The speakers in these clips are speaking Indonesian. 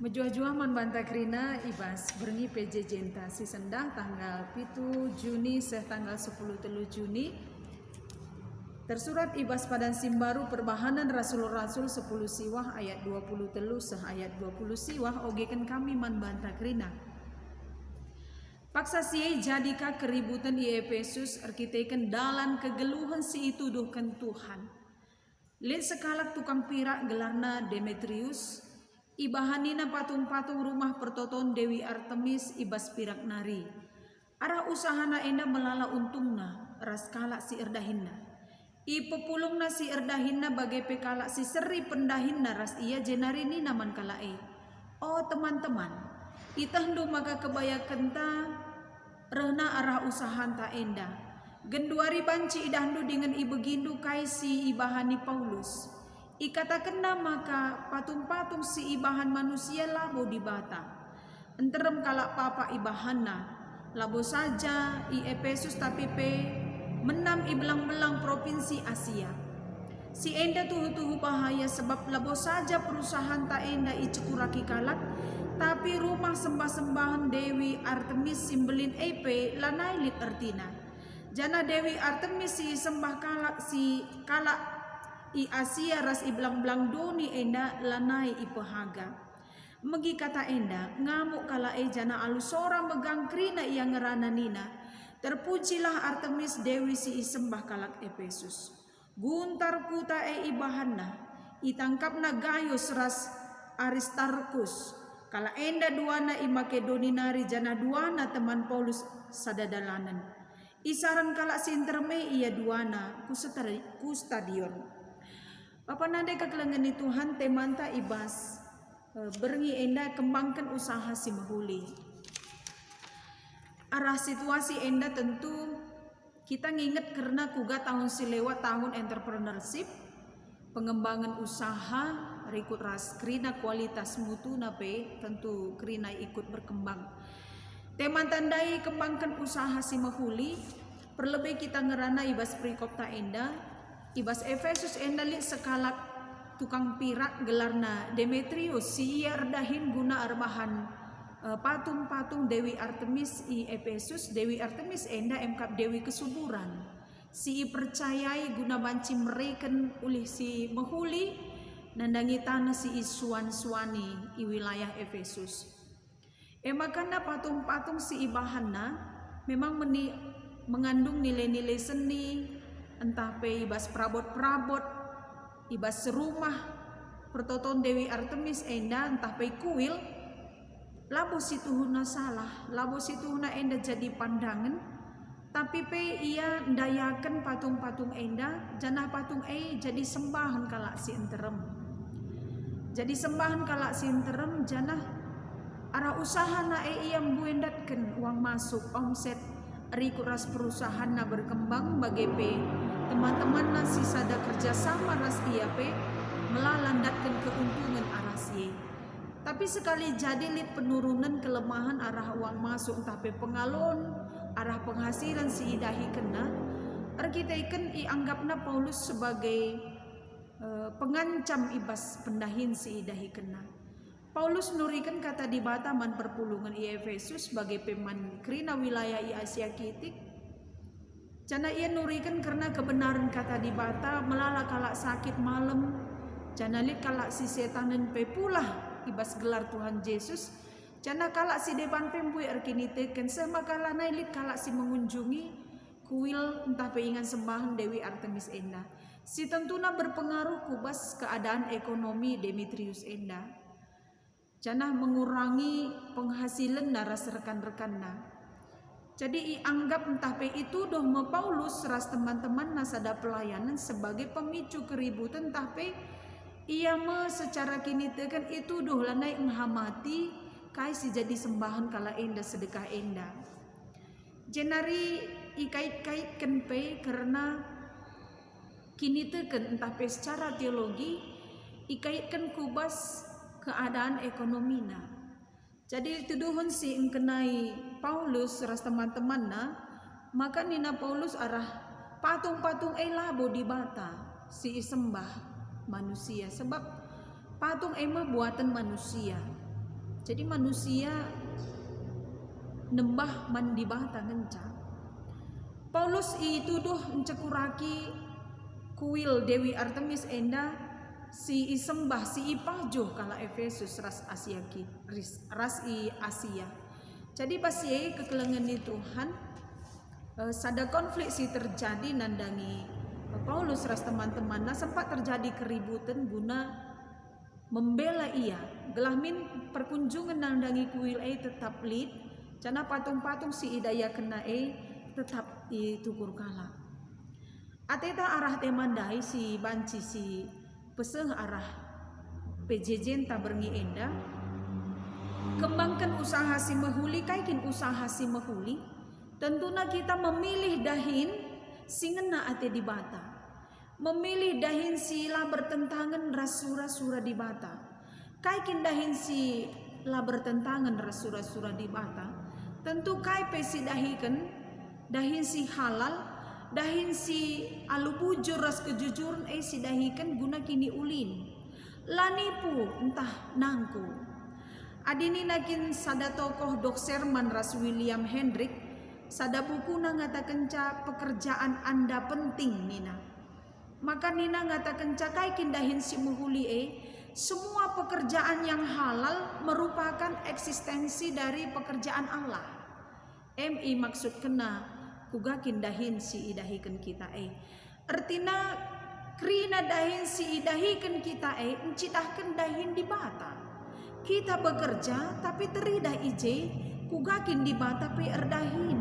Menjuah-juah man banta krina ibas berengi PJ Jenta si sendah tanggal 7 Juni tanggal 10 telu Juni tersurat ibas padan simbaru perbahanan rasul-rasul 10 siwah ayat 20 telu ayat 20 siwah ogekan kami man banta krina paksa siye jadika keributan di Efesus arkiteken dalan kegeluhan si itu duhkan Tuhan lin sekalak tukang pirak gelarna Demetrius ibahanina patung-patung rumah pertoton Dewi Artemis ibas pirak nari. Arah usahana enda melala untungna ras kalak si erdahinna. Pepulungna si erdahinna bagai pekalak si seri pendahinna ras ia jenari ni naman kalae. Oh teman-teman, itahdu maka kebaya kenta rehna arah usahanta enda. Genduari banci idahdu dengan ibegindu kaisi ibahani Paulus. Ikatakanna maka patung-patung si ibahan manusia labo di bata. Enterem kalak papa ibahanna. Labo saja i Efesus tapi pe menam ibelang-belang provinsi Asia. Si enda tuhu-tuhu bahaya sebab labo saja perusahaan ta enda i cekuraki kalak. Tapi rumah sembah-sembahan Dewi Artemis simbelin epe lanai lit artina. Jana Dewi Artemis si sembah kalak si kalak i Asia ras i belang-belang doni enda lanai i pehaga. Megi kata enda ngamuk kala jana alusora megang krina yang ngerana nina. Terpujilah Artemis Dewi si isembah kalak Efesus. Guntar kuta ibahanna itangkapna Gaius ras Aristarkus. Kala enda duana i Makedoni nari jana duana teman Paulus sadadalanan. Isaran kala sinterme ia duana ku stadion. Papa nade kekelengan Tuhan temanta ibas berengi enda kembangkan usaha si mahuli. Arah situasi enda tentu kita nginget karena kuga tahun si lewat tahun entrepreneurship, pengembangan usaha, rikut ras krina kualitas mutu nape tentu krina ikut berkembang. Teman tandai kembangkan usaha si mahuli, perlebih kita ngerana ibas perikopta enda. Ibas Efesus endali sekalak tukang pirak gelarna Demetrius si ia erdahin guna arbahan patung-patung Dewi Artemis i Efesus. Dewi Artemis enda emkap Dewi kesuburan si percayai guna banci mereken ulih si mehuli nandangi tanah si isuan-suani i wilayah Efesus. Makana patung-patung si ibahanna memang mengandung nilai-nilai seni entah pe ibas perabot-perabot ibas serumah pertoton Dewi Artemis enda entah pe kuil labo situhuna salah labo situhuna enda jadi pandangan tapi pe ia ndayakan patung-patung enda janah patung jadi sembahan kalak si enterem jadi sembahan kalak si enterem janah arah usaha na ia mbuendatkan uang masuk omset riku ras perusahaan na berkembang bagi pe teman-teman nasi sada kerjasama ras ia pe melalandatkan keuntungan arah si. Tapi sekali jadi lit penurunan kelemahan arah uang masuk tapi pengalon arah penghasilan si idahi kena arkiteken ianggapna Paulus sebagai pengancam ibas pendahin si idahi kena. Paulus nurikan kata di bataman perpulungan i Efesus sebagai peman krina wilayah i Asia Kitik. Jana ia nurikan karena kebenaran kata di bata melala kalak sakit malam. Jana lit kalak si setanen pe pula ibas gelar Tuhan Yesus. Jana kalak si depan pembui erkiniteken semakala lit kalak si mengunjungi kuil entah peingan sembahan Dewi Artemis enda. Si tentuna berpengaruh kubas keadaan ekonomi Demetrius enda. Janah mengurangi penghasilan naras rekan-rekanna. Jadi ianggap entah pe itu doh me Paulus ras teman-teman nasada pelayanan sebagai pemicu keributan entah pe ia me secara kini tekan itu doh lanai menghamati kai si jadi sembahan kala enda sedekah enda. Jenari ikait-kaitkan pe karena kini tekan entah pe secara teologi ikaitkan kubas keadaan ekonomina. Jadi tuduhan si engkenai Paulus ras teman-teman na maka nina Paulus arah patung-patung labo di bata si isembah manusia sebab patung emang buatan manusia. Jadi manusia nembah man di bata ngenca. Paulus ituduh mencekuraki kuil Dewi Artemis enda si isembah si ipahjo kala Efesus ras Asia. Jadi pas ye kekelengan di Tuhan sada konflik si terjadi nandangi Paulus ras teman-teman sempat terjadi keributan guna membela ia. Gelahmin perkunjungan nandangi kuil tetap lid, cana patung-patung si idaya kena tetap tukur kala. Ateta arah temandai si banci si peseng arah PJJ ta berngi enda. Kembangkan usaha si mahuli, kaikin usaha si mahuli. Tentunya kita memilih dahin si ngena ate di bata. Memilih dahin sila bertentangan rasura-sura di bata. Kaikin dahin si la bertentangan rasura-sura di bata. Tentu kai pesi dahikan dahin si halal, dahin si alu bujur ras kejujuran si dahikan guna kini ulin. Lanipu entah nangku. Adini nakin sada tokoh Dokserman ras William Hendrik sada buku na ngatakan pekerjaan Anda penting nina. Maka nina ngatakan kaikin dahin si muhuli semua pekerjaan yang halal merupakan eksistensi dari pekerjaan Allah. MI maksud kena kugakin dahin si idahikan kita artina krina dahin si idahikan kita encidahkan dahin di bata. Kita bekerja tapi teridah ije kugakin di bata pe erdahin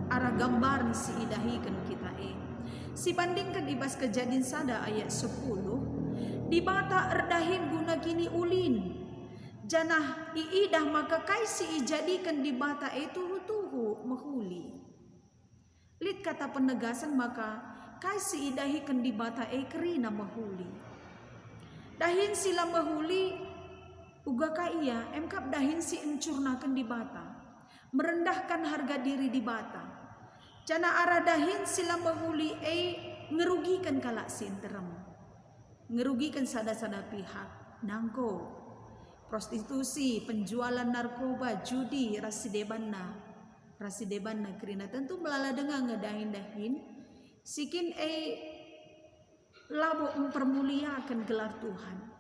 arah gambar si idahikan kita Si bandingkan ibas kejadian sada ayat 10 di bata erdahin guna kini ulin janah iidah maka kai si ijadikan di bata tuhu mahuli. Lid kata penegasan maka kai si idahikan di bata kerina mahuli. Dahin sila mahuli uga iya emkap dahin si encurnakan di bata. Merendahkan harga diri di bata. Jana arah dahin sila mahuli ngerugikan kalak sinterem. Ngerugikan sada-sada pihak. Nangko. Prostitusi, penjualan narkoba, judi, rasidebanna kerina tentu melala dengan ngedahin-dahin. Sikin labo mempermuliakan gelar Tuhan.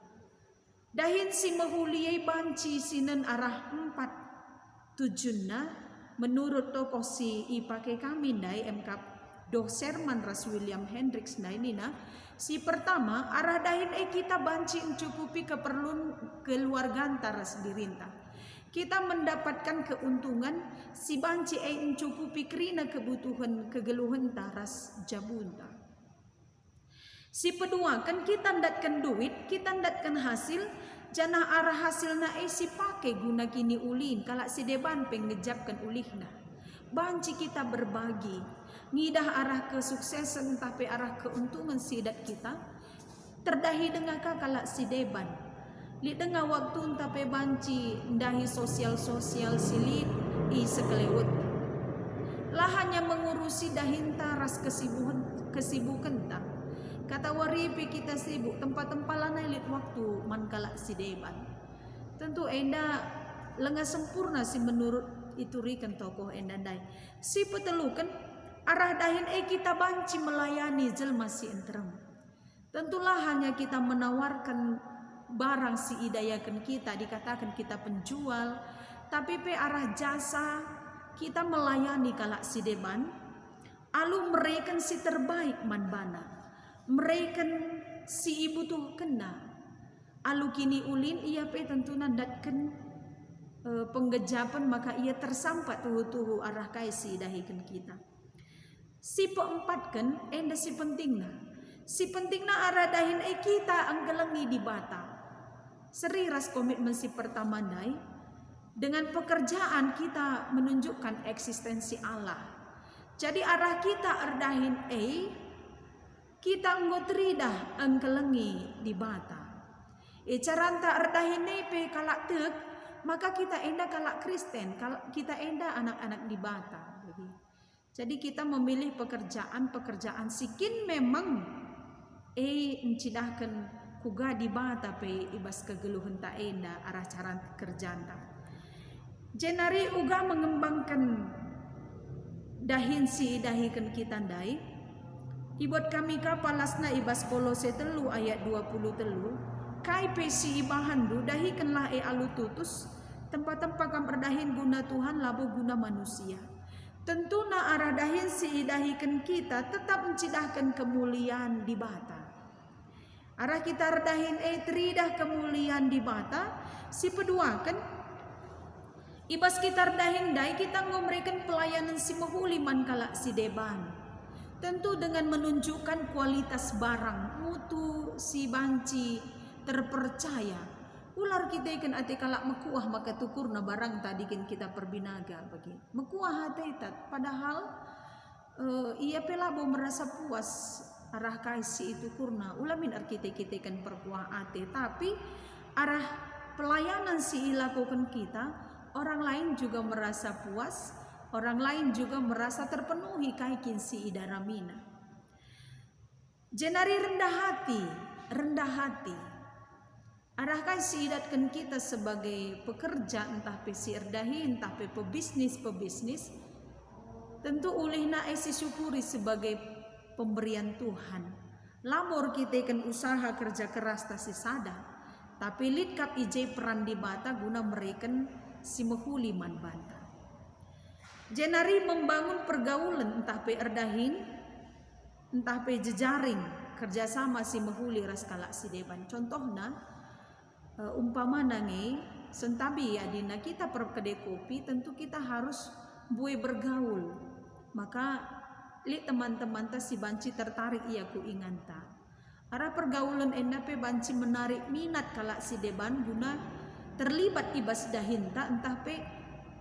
Dahin si mahuli banci sinen arah 4 tujuanna menurut tokoh si ipake kami dai MK Dokserman ras William Hendricks nina si pertama arah dahin kita banci mencukupi keperluan keluarga ras dirinta. Kita mendapatkan keuntungan si banci mencukupi kerina kebutuhan kegeluhan taras jabunta. Si kedua kan kita ndatkan duit, kita ndatkan hasil, janah arah hasilna si pake guna kini ulin, kalak si deban penggejapkan ulihna. Banci kita berbagi, ngidah arah kesuksesan tapi arah keuntungan sidat kita, terdahi dengan kalak si deban. Li tengah waktu tapi banci ndahi sosial silit sekelewet. Lah hanya mengurusi dahin taras kesibukan ta. Kata waripi kita sibuk tempat-tempat lana lit waktu man kalak si deban. Tentu enda lengah sempurna si menurut itu rikan tokoh enda dai. Si petelukan arah dahin kita banci melayani jelma si enterem. Tentulah hanya kita menawarkan barang si idayakan kita, dikatakan kita penjual, tapi pe arah jasa kita melayani kalak si deban. Alu mereka si terbaik man bana. Mereka si ibu tuh kena alu kini ulin ia pe tentu nandatkan penggejapan maka ia tersampat tuhu arah kai si dahikan kita. Si keempat kan enda si pentingna arah dahin kita anggelengi di bata. Seri ras komitmen si pertama dai dengan pekerjaan kita menunjukkan eksistensi Allah. Jadi arah kita erdahin kita nggotridah angkelengi di bata. Caranta erdahin nepe kalak tek, maka kita enda kalak Kristen, kita enda anak-anak di bata. Jadi kita memilih pekerjaan sikin memang encidahkan kuga di bata pe ibas kegeluhan ta enda arah cara kerjaan ta. Jenari uga mengembangkan dahin si dahikan kita dai. Ibot kami ka palasna ibas Kolose 3 ayat 23. Kai pesi ibahandu dahikanlah alu tutus tempat-tempat kam perdahin guna Tuhan labo guna manusia. Tentu na arah dahin si dahikan kita tetap mencidahkan kemuliaan di bata. Arah kita redahin tridah kemuliaan di bata si peduakan ibas kita redahin dai kita ngomrekan pelayanan si mahuliman kalak si deban. Tentu dengan menunjukkan kualitas barang mutu si banci terpercaya. Ular kita ikan ati kalak mekuah maka tukurna barang tadi kan kita perbinaga bagi mekuah hati tat. Padahal ia pelabo merasa puas arah kaisi itu kurna ulamin kita kan perkuah ate, tapi arah pelayanan si ilakukan kita orang lain juga merasa puas, orang lain juga merasa terpenuhi kaikin si idaramina. Jenari rendah hati arah kaisi idatkan kita sebagai pekerja entah pe si erdahi entah pe pebisnis tentu ulihna esi syukuri sebagai pemberian Tuhan. Labor kita kan usaha kerja keras tasi sada, tapi litkap ije peran di bata guna mereken si mehuliman banta. Jenari membangun pergaulan entah pe erdahin, entah pe jejaring kerjasama si mehuli raskalak si deban. Contohna umpama nange sentabi adina kita perkedai kopi tentu kita harus buai bergaul. Maka li teman-teman ta si banci tertarik ia ku inganta. Arah pergaulan endape banci menarik minat kalak si deban guna terlibat ibas dahinta entah pe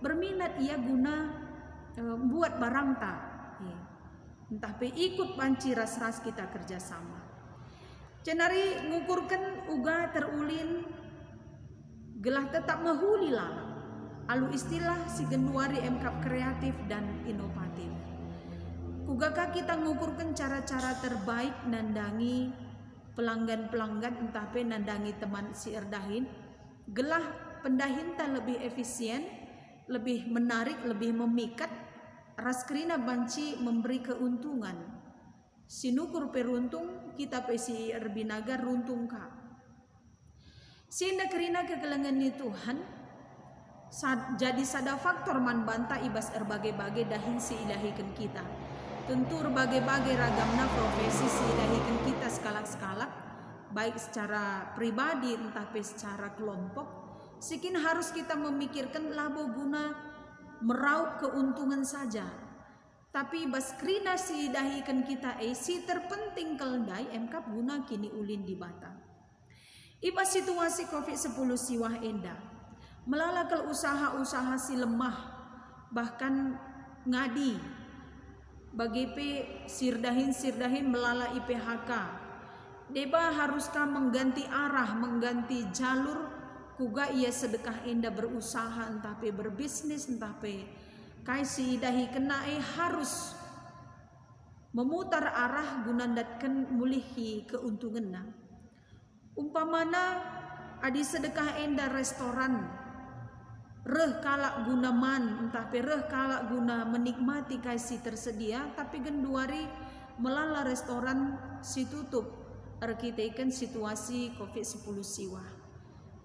berminat ia guna buat barang ta. Entah pe ikut banci ras-ras kita kerjasama. Jenari ngukurkan uga terulin gelah tetap mahuli lalang. Alu istilah si genduari MKAP kreatif dan inovatif. Kugaka kita ngukurkan cara-cara terbaik nandangi pelanggan-pelanggan entah pe nandangi teman si erdahin. Gelah pendahinta lebih efisien, lebih menarik, lebih memikat. Raskrina banci memberi keuntungan. Sinukur peruntung kita pe si erbinaga runtung ka. Sinda kerina kegelengan ni Tuhan. Jadi sada faktor man banta ibas erbagai-bagai dahin si ilahikan kita. Tentu berbagai-bagai ragamna profesi si ilahikan kita skalak-skalak, baik secara pribadi entah pe secara kelompok. Sikin harus kita memikirkan labo guna meraup keuntungan saja. Tapi baskrina si dahikan kita si terpenting keldai MKAP guna kini ulin di bata. Iba situasi COVID-10 siwah endah. Melalakal usaha-usaha si lemah bahkan ngadi bagi pe sirdahin melala IPHK. Deba haruskah mengganti arah, mengganti jalur kuga ia sedekah endah berusaha entah pe berbisnis entah pe kaisi dahi kena harus memutar arah gunandatkan mulihi keuntunganna. Umpamana adi sedekah endah restoran reh kalak guna man entah pe reh kalak guna menikmati kaisi tersedia tapi genduari melala restoran si tutup arkiteken situasi COVID-10 siwa.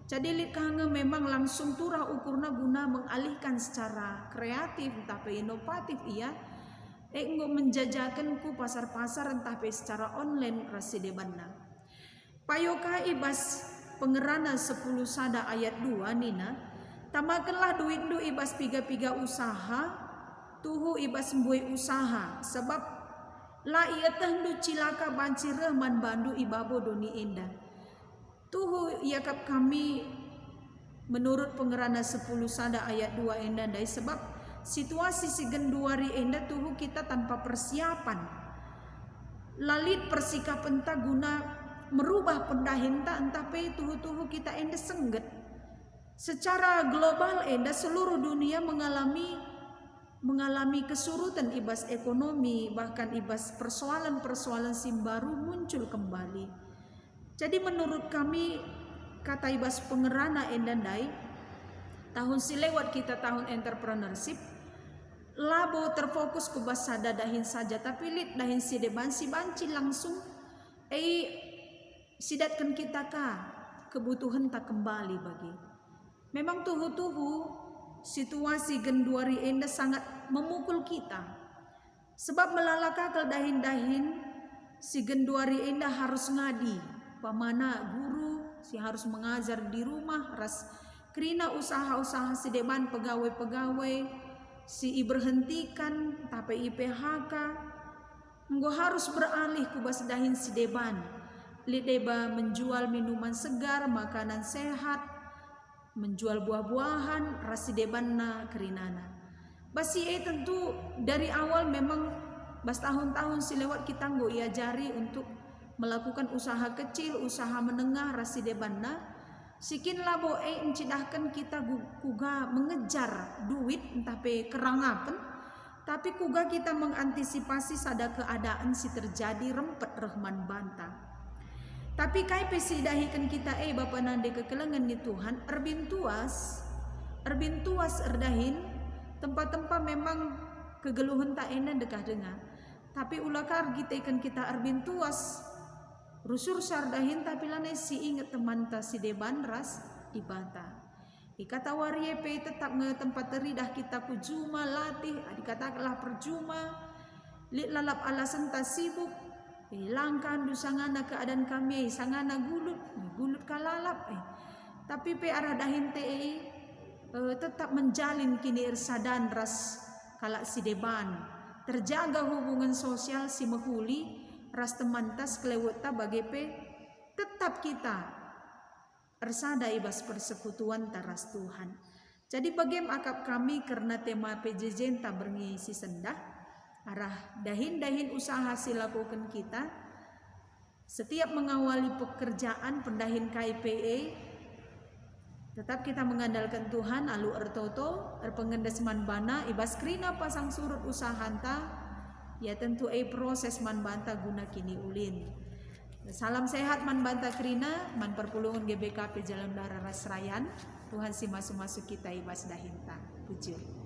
Jadi likahnya memang langsung turah ukurna guna mengalihkan secara kreatif entah pe inovatif ia enggo menjajakan ku pasar-pasar entah pe secara online rasidebanna. Payoka ibas pengerana 10 sada ayat 2 nina. Tamakanlah duit-du ibas piga-piga usaha, tuhu ibas mbui usaha, sebab la ia tehdu cilaka banci rehman bandu ibabo doni endah. Tuhu yakap kami menurut pengerana 10 sada ayat 2 endah dai sebab situasi si genduari endah tuhu kita tanpa persiapan. Lalit persikap entah guna merubah pendahinta entah pe tuhu-tuhu kita endah sengget. Secara global endah seluruh dunia mengalami kesurutan ibas ekonomi, bahkan ibas persoalan-persoalan baru muncul kembali. Jadi menurut kami kata ibas pengerana endandai tahun silewat kita tahun entrepreneurship labo terfokus ke bahasa dahin saja, tapi lit dahin si deban si banci langsung sidatkan kita kebutuhan tak kembali bagi. Memang tuhu-tuhu situasi genduari enda sangat memukul kita, sebab melalakakal dahin-dahin si genduari enda harus ngadi pamana guru si harus mengajar di rumah ras krina usaha-usaha si deban pegawai-pegawai si berhentikan tapi IPHK nggo harus beralih ku bas dahin si deban lideba menjual minuman segar, makanan sehat, menjual buah-buahan rasi deban na kerinana basi tentu dari awal memang bas tahun-tahun silewat kita nggo iajari untuk melakukan usaha kecil, usaha menengah rasi deban na sikin labo encidahkan kita kuga mengejar duit entah pe kerangapen, tapi kuga kita mengantisipasi sada keadaan si terjadi rempet Rahman banta. Tapi kai pesidahikan kita Bapa nande kekelengan ni Tuhan erbintuas erdahin tempat-tempat memang kegeluhan tak enak dekah dengar, tapi ulakar kita ikan kita erbintuas rusur sardahin tapi lane si inget teman ta si deban ras di bata. Ikata warie pe tetap nge tempat teridah kita kujuma latih dikatakanlah perjuma lit lalap alasan ta sibuk hilangkan du sangana keadaan kami sangana gulut kalalap tapi pe arah dahin te tetap menjalin kini irsadan ras kalak si deban terjaga hubungan sosial si mehuli ras teman tas kelewata bagi pe tetap kita ersada ibas persekutuan taras Tuhan. Jadi bagem akap kami karena tema PJJ tak berngisi sendah arah dahin-dahin usaha silakukan kita setiap mengawali pekerjaan pendahin KIPE tetap kita mengandalkan Tuhan alu ertoto erpengendes manbana ibas krina pasang surut usahanta ya tentu proses man banta guna kini ulin. Salam sehat man banta krina man perpulungan GBKP Jalan Darah Rasrayan. Tuhan si masuk-masuk kita ibas dahinta. Puji.